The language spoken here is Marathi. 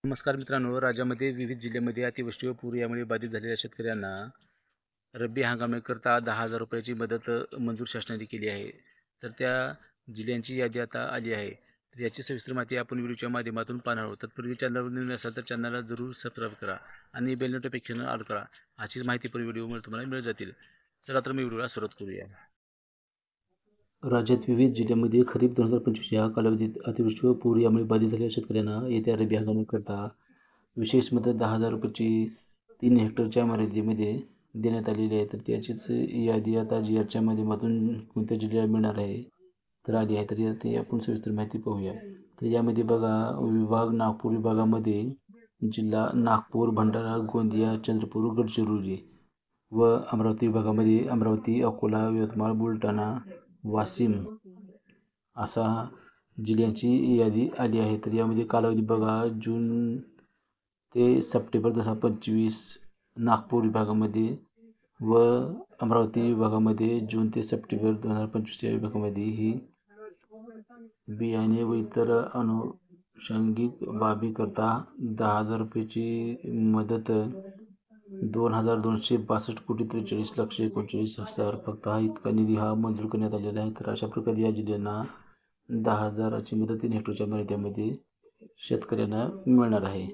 नमस्कार मित्रांनो, राज्यामध्ये विविध जिल्ह्यांमध्ये अतिवृष्टी व पूर यामुळे बाधित झालेल्या शेतकऱ्यांना रब्बी हंगामाकरता 10,000 रुपयाची मदत मंजूर शासनाने केली आहे. तर त्या जिल्ह्यांची यादी आता आली आहे. तर याची सविस्तर माहिती आपण व्हिडिओच्या माध्यमातून पाहणार आहोत. तत्पूर्वी चॅनलवर नवीन असाल तर चॅनलला जरूर सबस्क्राईब करा आणि बेल नोटिफिकेशन ऑल करा. अशीच माहिती पर व्हिडिओमुळे तुम्हाला मिळत जातील. चला तर मी व्हिडिओला सुरुवात करूया. राज्यात विविध जिल्ह्यांमध्ये खरीप 2025 या कालावधीत अतिवृष्टी व पूर यामुळे बाधित झालेल्या शेतकऱ्यांना येत्या रब्बी हंगामाकरता विशेष मदत 10,000 रुपयाची 3 हेक्टरच्या मर्यादेमध्ये देण्यात आलेली आहे. तर त्याचीच यादी आता GRच्या माध्यमातून कोणत्या जिल्ह्याला मिळणार आहे तर आली आहे. तर ते आपण सविस्तर माहिती पाहूया. तर यामध्ये बघा, नागपूर विभागामध्ये जिल्हा नागपूर, भंडारा, गोंदिया, चंद्रपूर, गडचिरोली व अमरावती विभागामध्ये अमरावती, अकोला, यवतमाळ, बुलढाणा, वाशिम असा जिल्ह्यांची यादी आली आहे. तर यामध्ये कालावधी बघा, जून ते सप्टेंबर 2025 नागपूर विभागामध्ये व अमरावती विभागामध्ये जून ते सप्टेंबर 2025 या विभागामध्ये ही बियाणे व इतर अनुषंगिक बाबीकरता 10,000 रुपयाची मदत 2,262,43,39,39,000 फक्त इतका निधी मंजूर करण्यात आलेला आहे. तर अशा प्रकारे या जिल्ह्यांना 10,000ची मदत 3 हेक्टरच्या मर्यादेमध्ये शेतकऱ्यांना मिळणार आहे.